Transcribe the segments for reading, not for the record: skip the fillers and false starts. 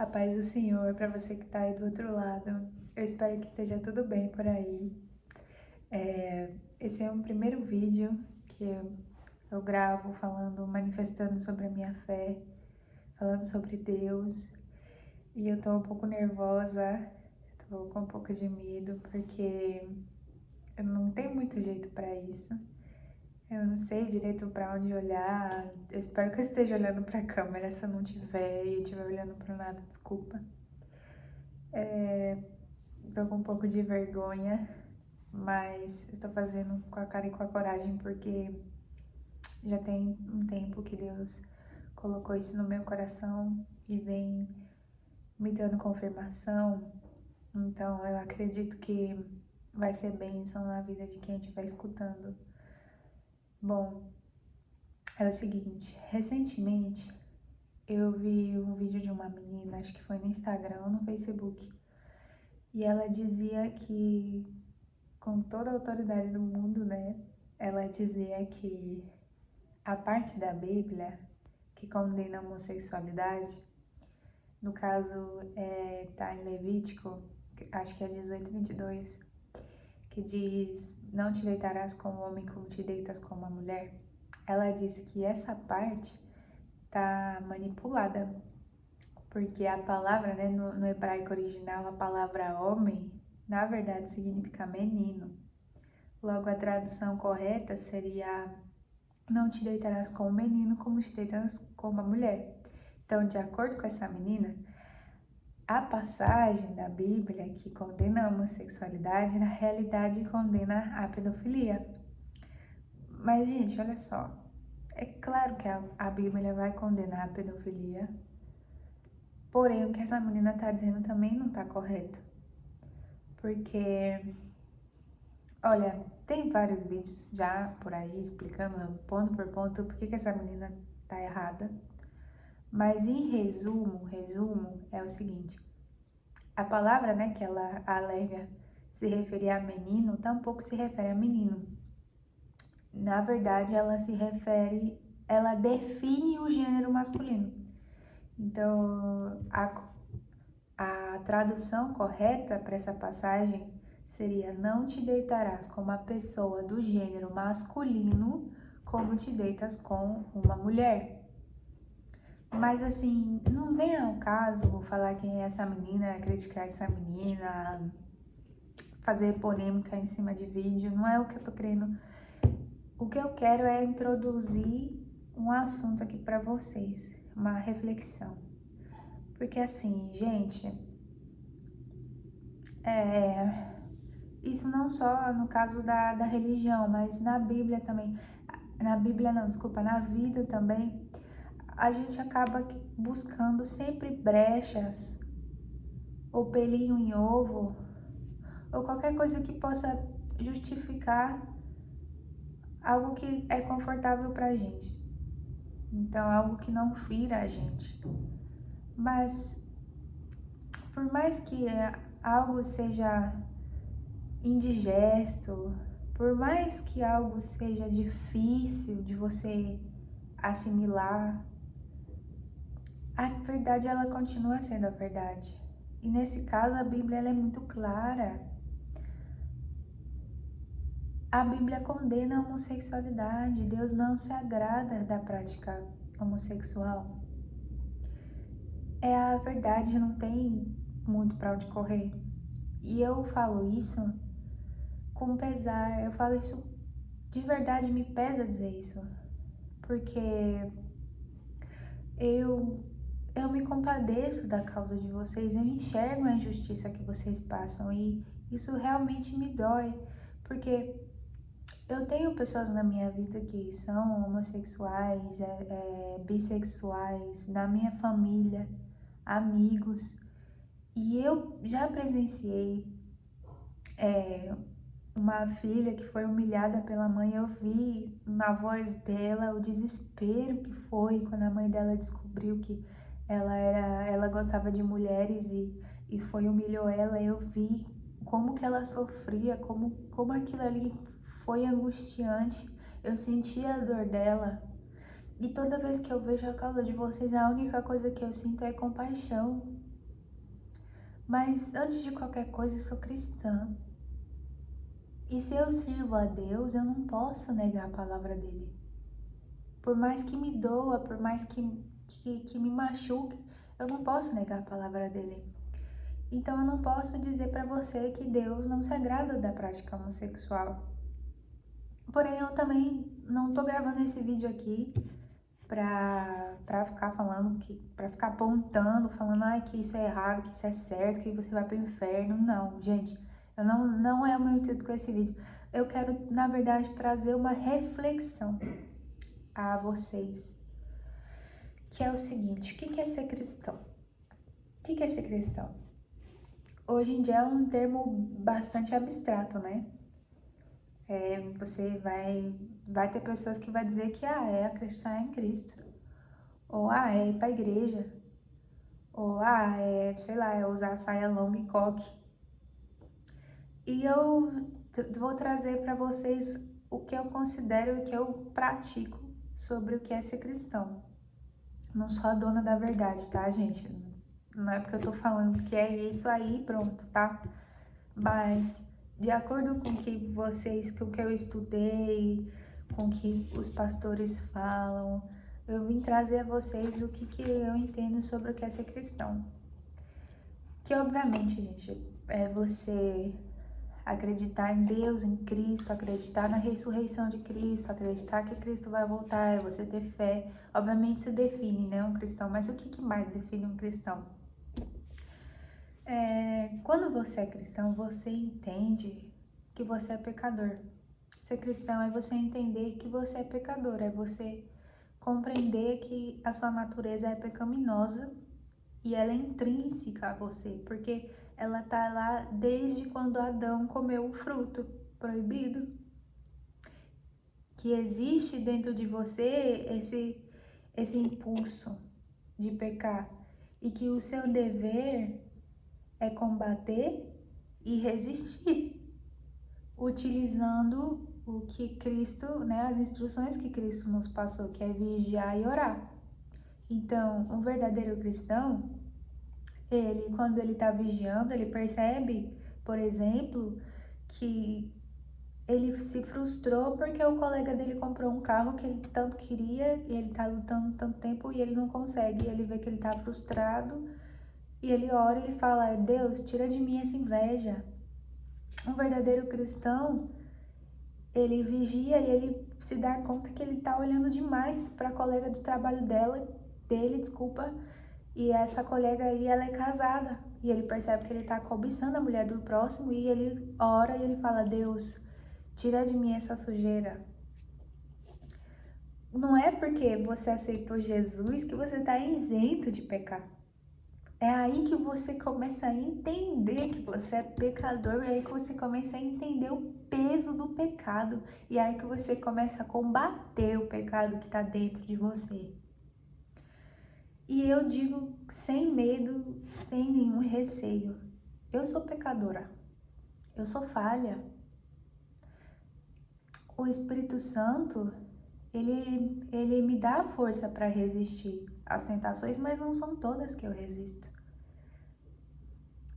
A paz do Senhor para você que está aí do outro lado. Eu espero que esteja tudo bem por aí. Esse é um primeiro vídeo que eu gravo manifestando sobre a minha fé, falando sobre Deus. E eu tô um pouco nervosa, tô com um pouco de medo, porque eu não tenho muito jeito para isso. Eu não sei direito para onde olhar. Eu espero que eu esteja olhando para a câmera. Se eu não tiver e eu estiver olhando para nada, desculpa. Tô com um pouco de vergonha, mas estou fazendo com a cara e com a coragem porque já tem um tempo que Deus colocou isso no meu coração e vem me dando confirmação. Então eu acredito que vai ser bênção na vida de quem estiver escutando. Bom, é o seguinte, recentemente eu vi um vídeo de uma menina, acho que foi no Instagram ou no Facebook, e ela dizia que, com toda a autoridade do mundo, né, ela dizia que a parte da Bíblia que condena a homossexualidade, no caso, tá em Levítico, acho que é 18:22, que diz: não te deitarás com o homem como te deitas com uma mulher. Ela disse que essa parte tá manipulada, porque a palavra, né, no hebraico original, a palavra homem, na verdade significa menino. Logo, a tradução correta seria: não te deitarás com o menino como te deitarás com uma mulher. Então, de acordo com essa menina, a passagem da Bíblia que condena a homossexualidade, na realidade condena a pedofilia. Mas, gente, olha só. É claro que a Bíblia vai condenar a pedofilia, porém o que essa menina está dizendo também não está correto. Porque, olha, tem vários vídeos já por aí explicando ponto por ponto por que essa menina tá errada. Mas em resumo é o seguinte: a palavra, né, que ela alega se referir a menino, tampouco se refere a menino. Na verdade, ela define o gênero masculino. Então, a tradução correta para essa passagem seria: não te deitarás com uma pessoa do gênero masculino como te deitas com uma mulher. Mas assim, não vem ao caso falar quem é essa menina, criticar essa menina, fazer polêmica em cima de vídeo, não é o que eu tô querendo. O que eu quero é introduzir um assunto aqui para vocês, uma reflexão. Porque assim, gente, isso não só no caso da religião, mas na Bíblia também. Na Bíblia não, desculpa, na vida também, a gente acaba buscando sempre brechas, ou pelinho em ovo, ou qualquer coisa que possa justificar algo que é confortável pra gente. Então, algo que não fira a gente. Mas, por mais que algo seja indigesto, por mais que algo seja difícil de você assimilar, a verdade ela continua sendo a verdade. E nesse caso a Bíblia ela é muito clara. A Bíblia condena a homossexualidade. Deus não se agrada da prática homossexual. É a verdade, não tem muito para onde correr. E eu falo isso com pesar, eu falo isso de verdade, me pesa dizer isso. Porque eu me compadeço da causa de vocês, eu enxergo a injustiça que vocês passam e isso realmente me dói. Porque eu tenho pessoas na minha vida que são homossexuais, bissexuais, na minha família, amigos, e eu já presenciei uma filha que foi humilhada pela mãe. Eu vi na voz dela o desespero que foi quando a mãe dela descobriu que ela gostava de mulheres e humilhou ela. Eu vi como que ela sofria, como aquilo ali foi angustiante. Eu senti a dor dela. E toda vez que eu vejo a causa de vocês, a única coisa que eu sinto é compaixão. Mas antes de qualquer coisa, eu sou cristã. E se eu sirvo a Deus, eu não posso negar a palavra dele. Por mais que me doa, por mais que me machuque, eu não posso negar a palavra dele. Então eu não posso dizer para você que Deus não se agrada da prática homossexual. Porém, eu também não tô gravando esse vídeo aqui pra ficar falando, pra ficar apontando, falando que isso é errado, que isso é certo, que você vai pro inferno. Não, gente, não é o meu intuito com esse vídeo. Eu quero, na verdade, trazer uma reflexão a vocês, que é o seguinte: o que é ser cristão? O que é ser cristão? Hoje em dia é um termo bastante abstrato, né? Você vai ter pessoas que vai dizer que é acreditar em Cristo, ou é ir pra igreja, ou sei lá, é usar saia longa e coque. E eu vou trazer para vocês o que eu considero, o que eu pratico sobre o que é ser cristão. Não sou a dona da verdade, tá, gente? Não é porque eu tô falando que é isso aí, pronto, tá? Mas de acordo com o que eu estudei, com o que os pastores falam, eu vim trazer a vocês o que eu entendo sobre o que é ser cristão. Que obviamente, gente, é você acreditar em Deus, em Cristo, acreditar na ressurreição de Cristo, acreditar que Cristo vai voltar, é você ter fé. Obviamente isso define, né, um cristão, mas o que mais define um cristão? Quando você é cristão, você entende que você é pecador. Ser cristão é você entender que você é pecador, é você compreender que a sua natureza é pecaminosa e ela é intrínseca a você, porque ela tá lá desde quando Adão comeu o fruto proibido. Que existe dentro de você esse impulso de pecar e que o seu dever é combater e resistir, utilizando o que Cristo, né, as instruções que Cristo nos passou, que é vigiar e orar. Então, um verdadeiro cristão, quando ele está vigiando, ele percebe, por exemplo, que ele se frustrou porque o colega dele comprou um carro que ele tanto queria e ele tá lutando tanto tempo e ele não consegue. E ele vê que ele tá frustrado e ele ora e ele fala: Deus, tira de mim essa inveja. Um verdadeiro cristão, ele vigia e ele se dá conta que ele tá olhando demais para a colega de trabalho dele, e essa colega aí, ela é casada. E ele percebe que ele tá cobiçando a mulher do próximo e ele ora e ele fala: Deus, tira de mim essa sujeira. Não é porque você aceitou Jesus que você está isento de pecar. É aí que você começa a entender que você é pecador, é aí que você começa a entender o peso do pecado, e é aí que você começa a combater o pecado que está dentro de você. E eu digo sem medo, sem nenhum receio: eu sou pecadora, eu sou falha. O Espírito Santo, ele me dá força para resistir às tentações, mas não são todas que eu resisto.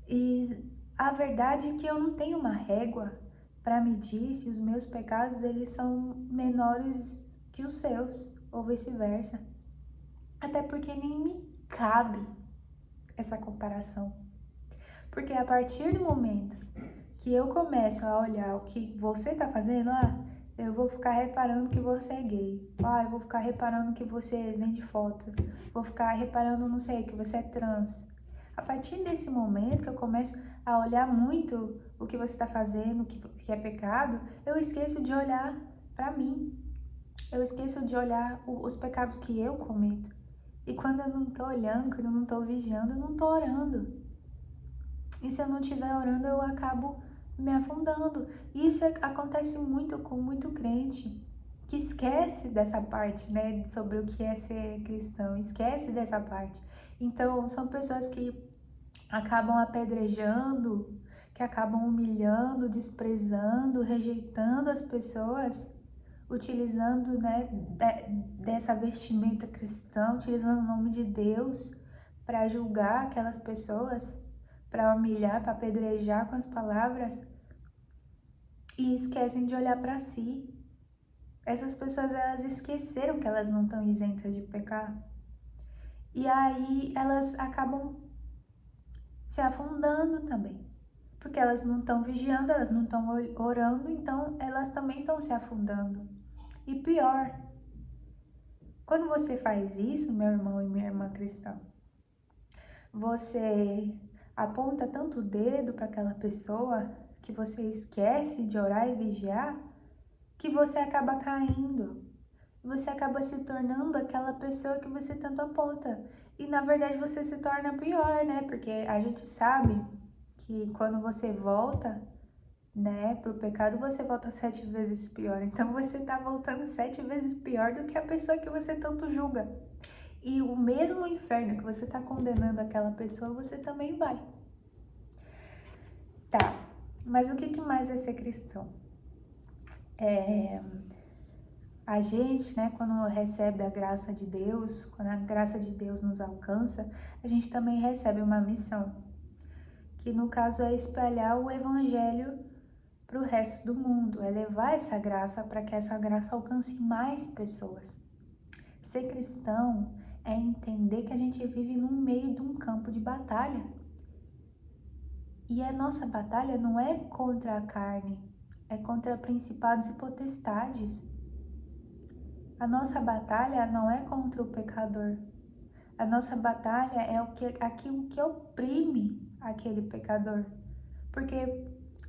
E a verdade é que eu não tenho uma régua para medir se os meus pecados eles são menores que os seus, ou vice-versa. Até porque nem me cabe essa comparação. Porque a partir do momento que eu começo a olhar o que você está fazendo, eu vou ficar reparando que você é gay. Eu vou ficar reparando que você vende foto. Vou ficar reparando, não sei, que você é trans. A partir desse momento que eu começo a olhar muito o que você está fazendo, que é pecado, eu esqueço de olhar para mim. Eu esqueço de olhar os pecados que eu cometo. E quando eu não tô olhando, quando eu não tô vigiando, eu não tô orando. E se eu não estiver orando, eu acabo me afundando. E isso acontece muito com muito crente que esquece dessa parte, né, sobre o que é ser cristão, esquece dessa parte. Então, são pessoas que acabam apedrejando, que acabam humilhando, desprezando, rejeitando as pessoas, utilizando, né, dessa vestimenta cristã, utilizando o nome de Deus para julgar aquelas pessoas para humilhar, para apedrejar com as palavras e esquecem de olhar para si. Essas pessoas, elas esqueceram que elas não estão isentas de pecar. E aí elas acabam se afundando também. Porque elas não estão vigiando, elas não estão orando, então elas também estão se afundando. E pior, quando você faz isso, meu irmão e minha irmã cristã, você aponta tanto o dedo para aquela pessoa que você esquece de orar e vigiar, que você acaba caindo. Você acaba se tornando aquela pessoa que você tanto aponta. E na verdade você se torna pior, né? Porque a gente sabe que quando você volta, né, pro pecado, você volta 7 vezes pior. Então você tá voltando 7 vezes pior do que a pessoa que você tanto julga. E o mesmo inferno que você tá condenando aquela pessoa, você também vai. Tá, mas o que mais é ser cristão? A gente, né, quando recebe a graça de Deus, quando a graça de Deus nos alcança, a gente também recebe uma missão, que no caso é espalhar o evangelho para o resto do mundo, é levar essa graça para que essa graça alcance mais pessoas. Ser cristão é entender que a gente vive no meio de um campo de batalha. E a nossa batalha não é contra a carne, é contra principados e potestades. A nossa batalha não é contra o pecador. A nossa batalha é aquilo que oprime aquele pecador. Porque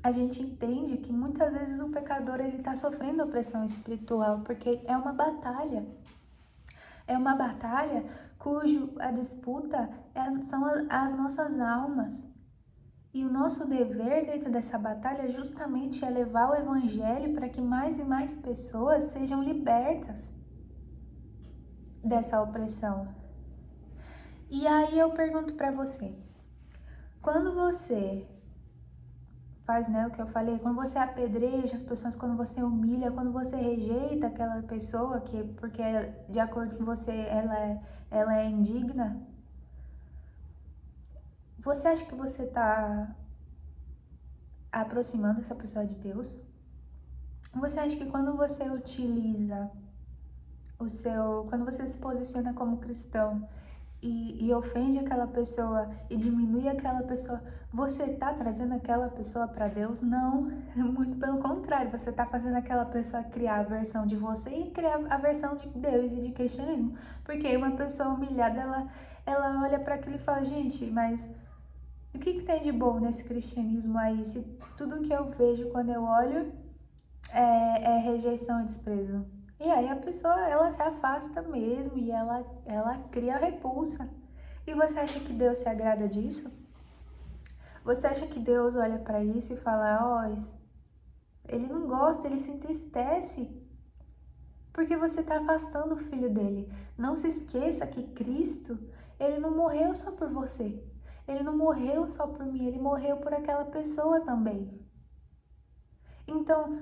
a gente entende que muitas vezes o pecador ele está sofrendo opressão espiritual, porque é uma batalha. É uma batalha cujo a disputa são as nossas almas. E o nosso dever dentro dessa batalha justamente é levar o evangelho para que mais e mais pessoas sejam libertas dessa opressão. E aí eu pergunto para você, quando você faz, né, o que eu falei, quando você apedreja as pessoas, quando você humilha, quando você rejeita aquela pessoa porque de acordo com você ela é indigna, você acha que você está aproximando essa pessoa de Deus? Você acha que quando você utiliza quando você se posiciona como cristão e ofende aquela pessoa e diminui aquela pessoa, você está trazendo aquela pessoa para Deus? Não, muito pelo contrário, você está fazendo aquela pessoa criar a versão de você e criar a versão de Deus e de cristianismo, porque uma pessoa humilhada, ela olha para aquilo e fala, gente, mas o que tem de bom nesse cristianismo aí, se tudo que eu vejo quando eu olho é rejeição e desprezo? E aí a pessoa, ela se afasta mesmo e ela cria repulsa. E você acha que Deus se agrada disso? Você acha que Deus olha para isso e fala, ele não gosta, ele se entristece? Porque você está afastando o filho dele. Não se esqueça que Cristo, ele não morreu só por você. Ele não morreu só por mim, ele morreu por aquela pessoa também. Então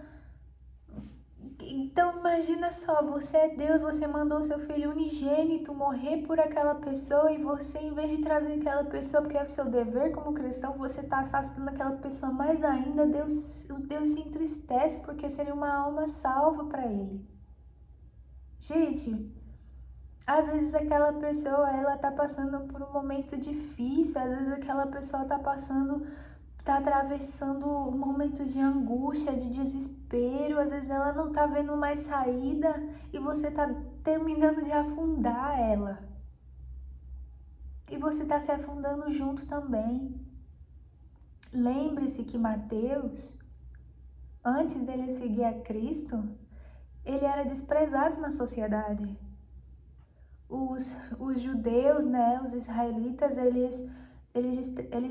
imagina só, você é Deus, você mandou seu filho unigênito morrer por aquela pessoa e você, em vez de trazer aquela pessoa, porque é o seu dever como cristão, você está afastando aquela pessoa mais ainda, Deus se entristece porque seria uma alma salva para ele. Gente, às vezes aquela pessoa, ela tá passando por um momento difícil, às vezes aquela pessoa tá atravessando momentos de angústia, de desespero, às vezes ela não tá vendo mais saída e você tá terminando de afundar ela. E você tá se afundando junto também. Lembre-se que Mateus, antes dele seguir a Cristo, ele era desprezado na sociedade. Os judeus, né, os israelitas, eles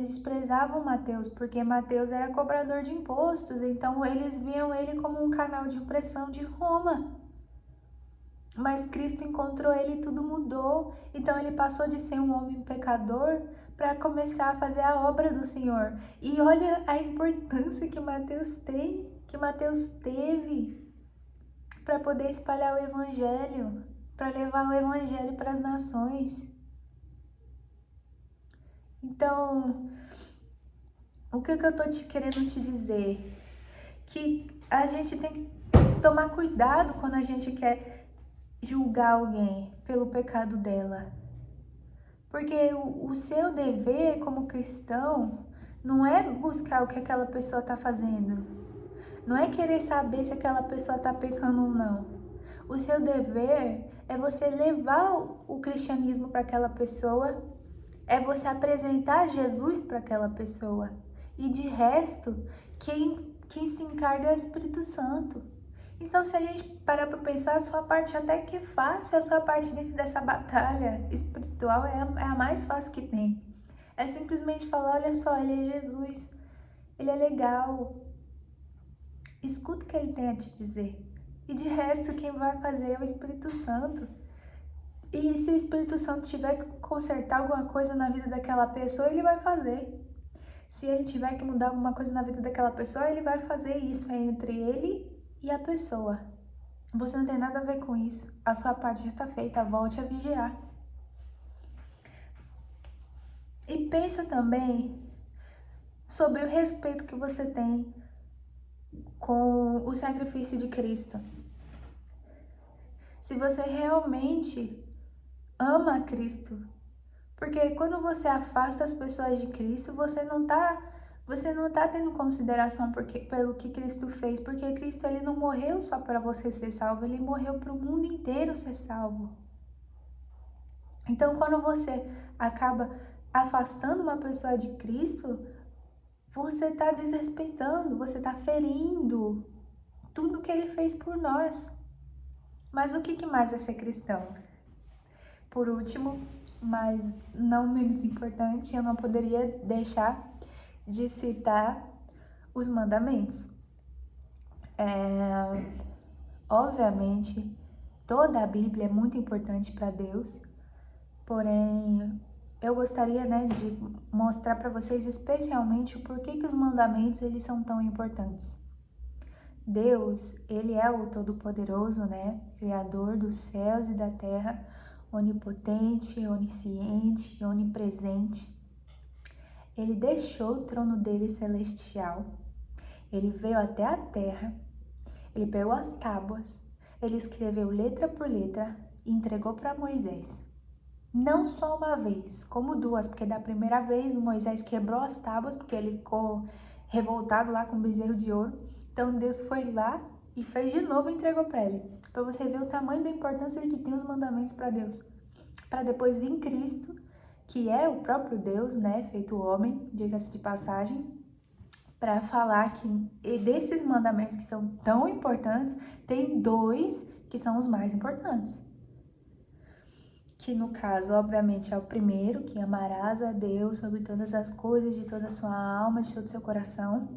desprezavam Mateus, porque Mateus era cobrador de impostos, então eles viam ele como um canal de opressão de Roma. Mas Cristo encontrou ele e tudo mudou, então ele passou de ser um homem pecador para começar a fazer a obra do Senhor. E olha a importância que Mateus teve para poder espalhar o evangelho, para levar o evangelho para as nações. Então, O que eu tô querendo te dizer? Que a gente tem que tomar cuidado quando a gente quer julgar alguém pelo pecado dela. Porque o seu dever como cristão não é buscar o que aquela pessoa está fazendo. Não é querer saber se aquela pessoa está pecando ou não. O seu dever é você levar o cristianismo para aquela pessoa, é você apresentar Jesus para aquela pessoa. E de resto, quem se encarga é o Espírito Santo. Então, se a gente parar para pensar, a sua parte até que é fácil, a sua parte dentro dessa batalha espiritual é a mais fácil que tem. É simplesmente falar, olha só, ele é Jesus, ele é legal, escuta o que ele tem a te dizer. E de resto, quem vai fazer é o Espírito Santo. E se o Espírito Santo tiver que consertar alguma coisa na vida daquela pessoa, ele vai fazer. Se ele tiver que mudar alguma coisa na vida daquela pessoa, ele vai fazer isso. É entre ele e a pessoa. Você não tem nada a ver com isso. A sua parte já está feita. Volte a vigiar. E pensa também sobre o respeito que você tem com o sacrifício de Cristo. Se você realmente ama Cristo, porque quando você afasta as pessoas de Cristo, você não tá tendo consideração pelo que Cristo fez, porque Cristo ele não morreu só para você ser salvo, ele morreu para o mundo inteiro ser salvo. Então, quando você acaba afastando uma pessoa de Cristo, você está desrespeitando, você está ferindo tudo que ele fez por nós. Mas o que mais é ser cristão? Por último, mas não menos importante, eu não poderia deixar de citar os mandamentos. Obviamente, toda a Bíblia é muito importante para Deus, porém, eu gostaria, de mostrar para vocês especialmente o porquê que os mandamentos eles são tão importantes. Deus, ele é o Todo-Poderoso, Criador dos céus e da terra, onipotente, onisciente, onipresente. Ele deixou o trono dele celestial, ele veio até a terra, ele pegou as tábuas, ele escreveu letra por letra e entregou para Moisés. Não só uma vez, como duas, porque da primeira vez Moisés quebrou as tábuas, porque ele ficou revoltado lá com o bezerro de ouro. Então Deus foi lá e fez de novo e entregou para ele. Para você ver o tamanho da importância que tem os mandamentos para Deus. Para depois vir Cristo, que é o próprio Deus, feito homem, diga-se de passagem, para falar que desses mandamentos que são tão importantes, tem dois que são os mais importantes. Que no caso, obviamente, é o primeiro, que amarás a Deus sobre todas as coisas, de toda a sua alma, de todo o seu coração.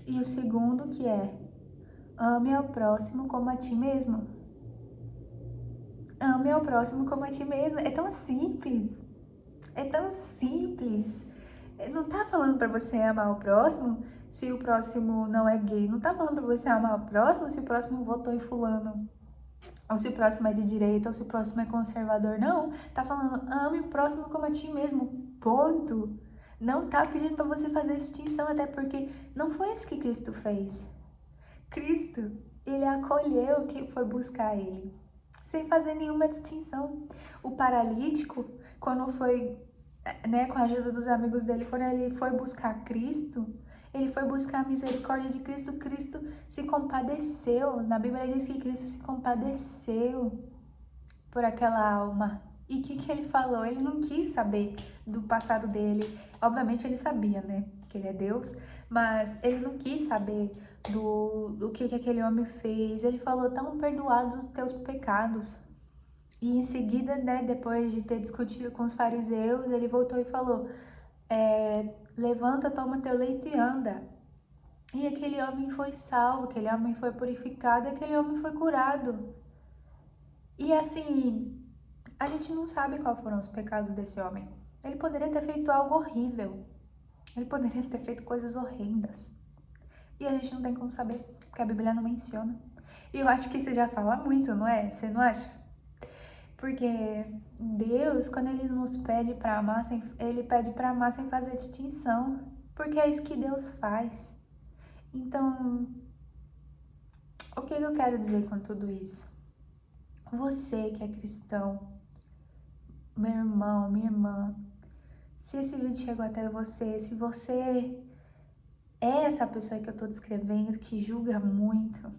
E o segundo, que é ame ao próximo como a ti mesmo. Ame ao próximo como a ti mesmo. É tão simples. É tão simples. Não tá falando para você amar o próximo se o próximo não é gay. Não tá falando para você amar o próximo se o próximo votou em fulano. Ou se o próximo é de direita, ou se o próximo é conservador. Não, tá falando ame o próximo como a ti mesmo. Ponto. Não tá pedindo para você fazer distinção, até porque não foi isso que Cristo fez. Cristo, ele acolheu quem foi buscar ele, sem fazer nenhuma distinção. O paralítico, quando foi, com a ajuda dos amigos dele, quando ele foi buscar Cristo, ele foi buscar a misericórdia de Cristo, Cristo se compadeceu. Na Bíblia diz que Cristo se compadeceu por aquela alma. E o que ele falou? Ele não quis saber do passado dele. Obviamente ele sabia, que ele é Deus, mas ele não quis saber do que aquele homem fez. Ele falou, estão perdoados os teus pecados. E em seguida, depois de ter discutido com os fariseus, ele voltou e falou, levanta, toma teu leito e anda. E aquele homem foi salvo, aquele homem foi purificado, aquele homem foi curado. E assim, a gente não sabe quais foram os pecados desse homem. Ele poderia ter feito algo horrível. Ele poderia ter feito coisas horrendas. E a gente não tem como saber, porque a Bíblia não menciona. E eu acho que isso já fala muito, não é? Você não acha? Porque Deus, quando ele nos pede para amar, ele pede para amar sem fazer distinção. porque é isso que Deus faz. Então, o que eu quero dizer com tudo isso? Você que é cristão, meu irmão, minha irmã, se esse vídeo chegou até você, se você é essa pessoa que eu tô descrevendo, que julga muito,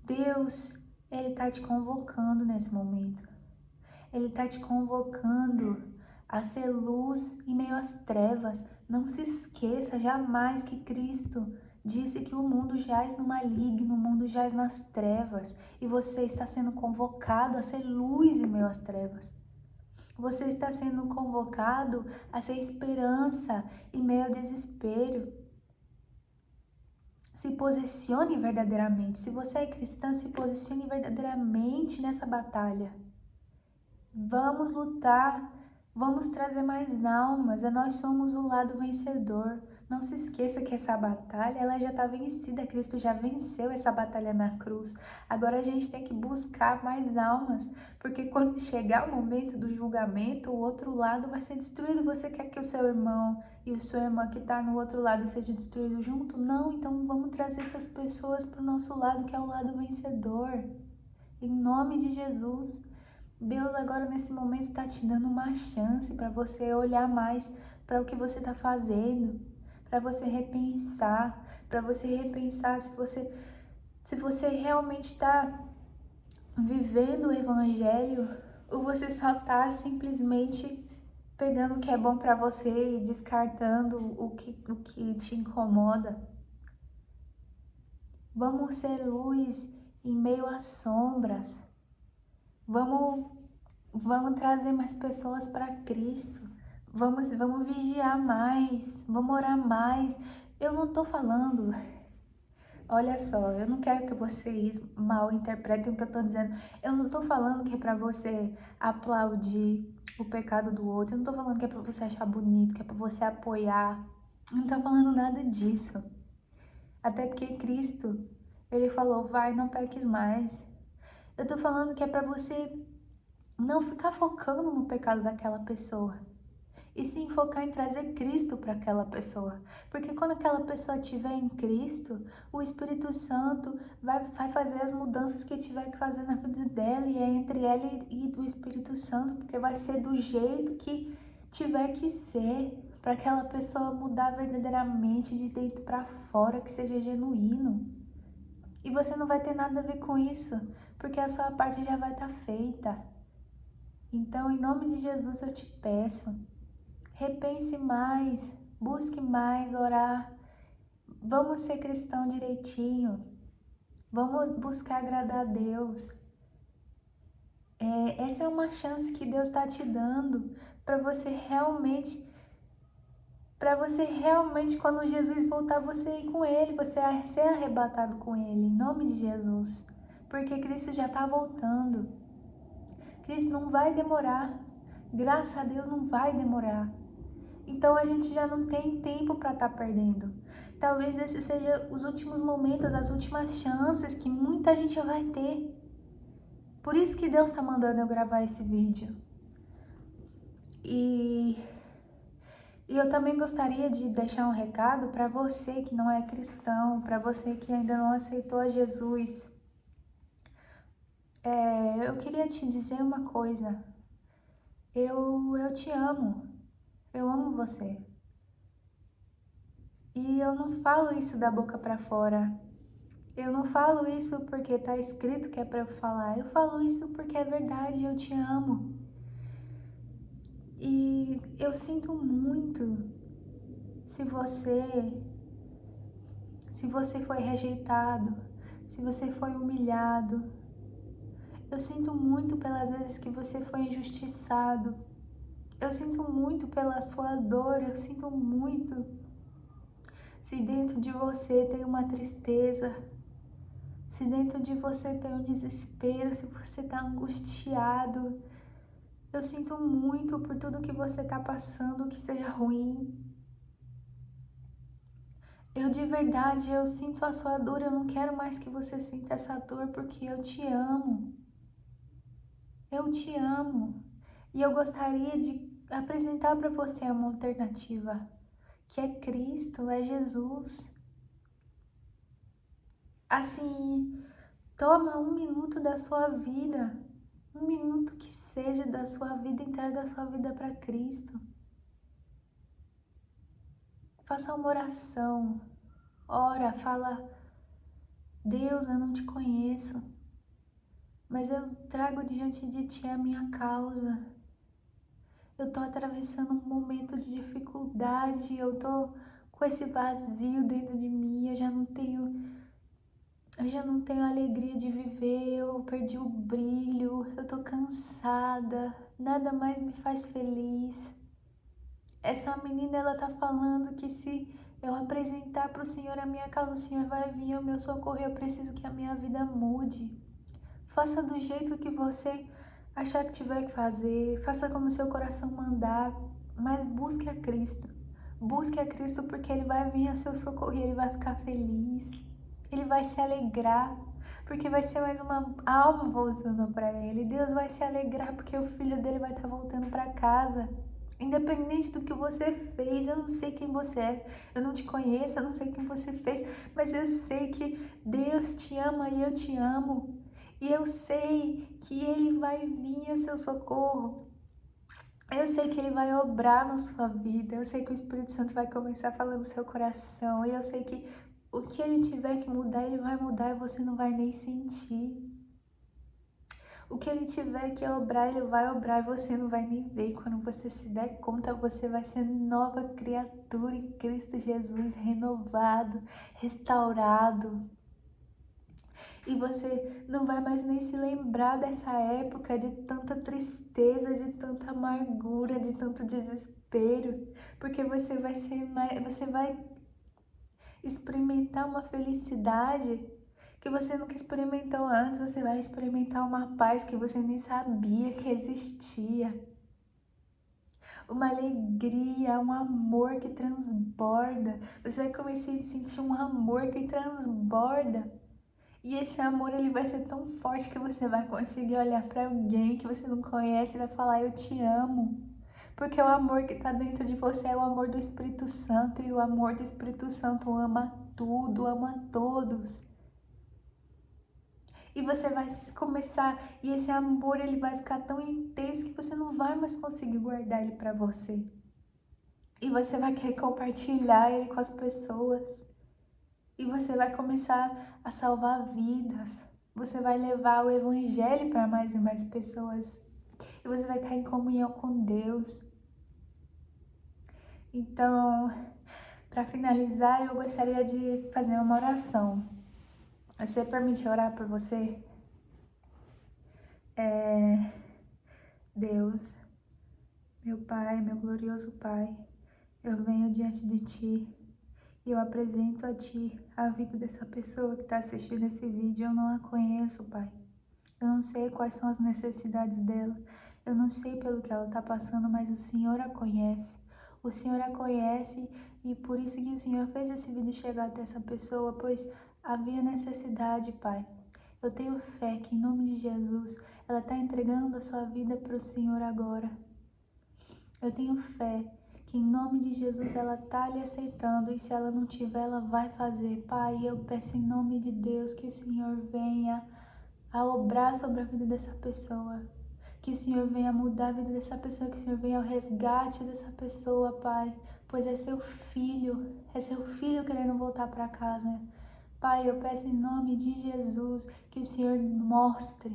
Deus, Ele tá te convocando nesse momento. Ele tá te convocando a ser luz em meio às trevas. Não se esqueça jamais que Cristo disse que o mundo jaz no maligno, o mundo jaz nas trevas. E você está sendo convocado a ser luz em meio às trevas. Você está sendo convocado a ser esperança em meio ao desespero. Se posicione verdadeiramente. Se você é cristã, se posicione verdadeiramente nessa batalha. Vamos lutar, vamos trazer mais almas, nós somos o lado vencedor. Não se esqueça que essa batalha, ela já está vencida, Cristo já venceu essa batalha na cruz. Agora a gente tem que buscar mais almas, porque quando chegar o momento do julgamento, o outro lado vai ser destruído. Você quer que o seu irmão e a sua irmã que está no outro lado seja destruído junto? Não, então vamos trazer essas pessoas para o nosso lado, que é o lado vencedor. Em nome de Jesus. Deus agora nesse momento está te dando uma chance para você olhar mais para o que você está fazendo, para você repensar se você realmente está vivendo o evangelho ou você só está simplesmente pegando o que é bom para você e descartando o que te incomoda. Vamos ser luz em meio às sombras. Vamos trazer mais pessoas para Cristo. Vamos vigiar mais. Vamos orar mais. Eu não tô falando. Olha só, eu não quero que vocês mal interpretem o que eu tô dizendo. Eu não tô falando que é para você aplaudir o pecado do outro. Eu não tô falando que é para você achar bonito, que é para você apoiar. Eu não tô falando nada disso. Até porque Cristo, Ele falou, vai, não peques mais. Eu tô falando que é para você não ficar focando no pecado daquela pessoa, e sim focar em trazer Cristo para aquela pessoa. Porque quando aquela pessoa estiver em Cristo, o Espírito Santo vai fazer as mudanças que tiver que fazer na vida dela, e é entre ela e do Espírito Santo, porque vai ser do jeito que tiver que ser, para aquela pessoa mudar verdadeiramente de dentro para fora, que seja genuíno. E você não vai ter nada a ver com isso, porque a sua parte já vai estar feita. Então, em nome de Jesus, eu te peço, repense mais, busque mais orar. Vamos ser cristão direitinho. Vamos buscar agradar a Deus. Essa é uma chance que Deus está te dando para você realmente, quando Jesus voltar, você ir com Ele, você ser arrebatado com Ele, em nome de Jesus. Porque Cristo já está voltando. Cristo não vai demorar. Graças a Deus não vai demorar. Então a gente já não tem tempo para estar perdendo. Talvez esses sejam os últimos momentos, as últimas chances que muita gente vai ter. Por isso que Deus está mandando eu gravar esse vídeo. E eu também gostaria de deixar um recado para você que não é cristão, para você que ainda não aceitou a Jesus. Eu queria te dizer uma coisa. Eu te amo. Eu amo você. E eu não falo isso da boca para fora. Eu não falo isso porque tá escrito que é para eu falar. Eu falo isso porque é verdade, eu te amo. E eu sinto muito se você foi rejeitado, se você foi humilhado. Eu sinto muito pelas vezes que você foi injustiçado. Eu sinto muito pela sua dor, eu sinto muito se dentro de você tem uma tristeza, se dentro de você tem um desespero, se você está angustiado. Eu sinto muito por tudo que você está passando, que seja ruim. Eu de verdade, eu sinto a sua dor, eu não quero mais que você sinta essa dor, porque eu te amo. Eu te amo. E eu gostaria de apresentar para você uma alternativa, que é Cristo, é Jesus. Assim, toma 1 minuto da sua vida, 1 minuto que seja da sua vida, entrega a sua vida para Cristo. Faça uma oração, ora, fala: Deus, eu não te conheço, mas eu trago diante de ti a minha causa. Eu tô atravessando um momento de dificuldade, eu tô com esse vazio dentro de mim, eu já não tenho alegria de viver, eu perdi o brilho, eu tô cansada, nada mais me faz feliz. Essa menina, ela tá falando que se eu apresentar para o Senhor a minha causa, o Senhor vai vir ao meu socorro, eu preciso que a minha vida mude. Faça do jeito que você achar que tiver que fazer, faça como seu coração mandar, mas busque a Cristo. Busque a Cristo porque Ele vai vir ao seu socorro e Ele vai ficar feliz. Ele vai se alegrar, porque vai ser mais uma alma voltando para Ele. Deus vai se alegrar porque o filho dele vai estar voltando para casa. Independente do que você fez, eu não sei quem você é, eu não te conheço, eu não sei quem você fez, mas eu sei que Deus te ama e eu te amo. E eu sei que Ele vai vir a seu socorro. Eu sei que Ele vai obrar na sua vida. Eu sei que o Espírito Santo vai começar a falar no seu coração. E eu sei que o que Ele tiver que mudar, Ele vai mudar e você não vai nem sentir. O que Ele tiver que obrar, Ele vai obrar e você não vai nem ver. Quando você se der conta, você vai ser nova criatura em Cristo Jesus, renovado, restaurado. E você não vai mais nem se lembrar dessa época de tanta tristeza, de tanta amargura, de tanto desespero, porque você vai experimentar uma felicidade que você nunca experimentou antes, você vai experimentar uma paz que você nem sabia que existia. Uma alegria, um amor que transborda. Você vai começar a sentir um amor que transborda. E esse amor, ele vai ser tão forte que você vai conseguir olhar para alguém que você não conhece e vai falar: eu te amo. Porque o amor que está dentro de você é o amor do Espírito Santo. E o amor do Espírito Santo ama tudo, ama todos. E você vai começar, e esse amor, ele vai ficar tão intenso que você não vai mais conseguir guardar ele para você. E você vai querer compartilhar ele com as pessoas. E você vai começar a salvar vidas. Você vai levar o evangelho para mais e mais pessoas. E você vai estar em comunhão com Deus. Então, para finalizar, eu gostaria de fazer uma oração. Você permite orar por você? Deus, meu Pai, meu glorioso Pai, eu venho diante de Ti e eu apresento a Ti a vida dessa pessoa que está assistindo esse vídeo. Eu não a conheço, Pai. Eu não sei quais são as necessidades dela. Eu não sei pelo que ela está passando, mas o Senhor a conhece. O Senhor a conhece e por isso que o Senhor fez esse vídeo chegar até essa pessoa, pois havia necessidade, Pai. Eu tenho fé que em nome de Jesus, ela está entregando a sua vida para o Senhor agora. Eu tenho fé que em nome de Jesus ela está lhe aceitando e se ela não tiver, ela vai fazer. Pai, eu peço em nome de Deus que o Senhor venha a obrar sobre a vida dessa pessoa. Que o Senhor venha mudar a vida dessa pessoa, que o Senhor venha ao resgate dessa pessoa, Pai. Pois é seu filho querendo voltar para casa. Pai, eu peço em nome de Jesus que o Senhor mostre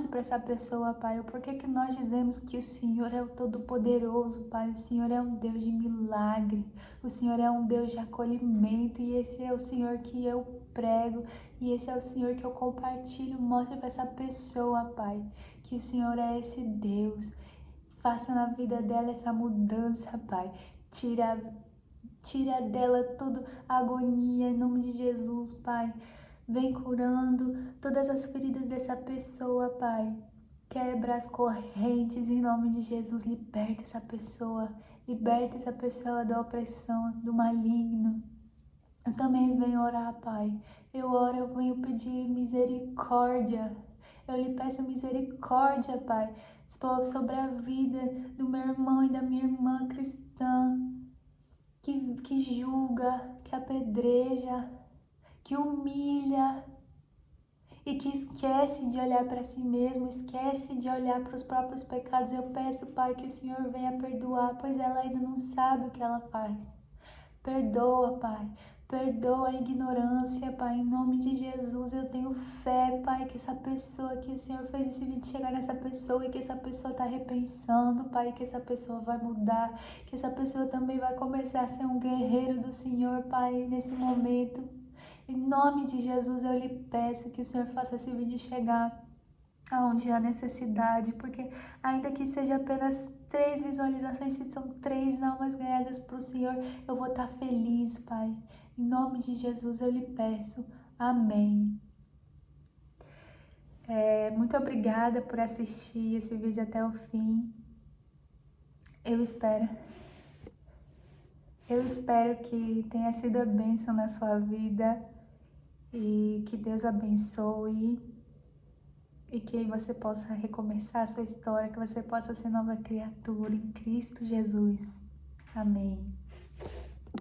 para essa pessoa, Pai, o porquê que nós dizemos que o Senhor é o Todo-Poderoso, Pai. O Senhor é um Deus de milagre, o Senhor é um Deus de acolhimento e esse é o Senhor que eu prego e esse é o Senhor que eu compartilho. Mostre para essa pessoa, Pai, que o Senhor é esse Deus. Faça na vida dela essa mudança, Pai. Tira dela toda a agonia, em nome de Jesus, Pai. Vem curando todas as feridas dessa pessoa, Pai. Quebra as correntes, em nome de Jesus. Liberta essa pessoa. Liberta essa pessoa da opressão, do maligno. Eu também venho orar, Pai. Eu oro, eu venho pedir misericórdia. Eu lhe peço misericórdia, Pai, sobre a vida do meu meu irmão e da minha irmã cristã, que julga, que apedreja, que humilha e que esquece de olhar para si mesmo, esquece de olhar para os próprios pecados. Eu peço, Pai, que o Senhor venha perdoar, pois ela ainda não sabe o que ela faz. Perdoa, Pai. Perdoa a ignorância, Pai. Em nome de Jesus, eu tenho fé, Pai, que essa pessoa, que o Senhor fez esse vídeo chegar nessa pessoa e que essa pessoa está repensando, Pai, que essa pessoa vai mudar, que essa pessoa também vai começar a ser um guerreiro do Senhor, Pai, nesse momento. Em nome de Jesus, eu lhe peço que o Senhor faça esse vídeo chegar aonde há necessidade, porque ainda que seja apenas 3 visualizações, se são 3 almas ganhadas para o Senhor, eu vou estar feliz, Pai. Em nome de Jesus eu lhe peço. Amém. Muito obrigada por assistir esse vídeo até o fim. Eu espero que tenha sido a bênção na sua vida e que Deus abençoe. E que você possa recomeçar a sua história, que você possa ser nova criatura em Cristo Jesus. Amém.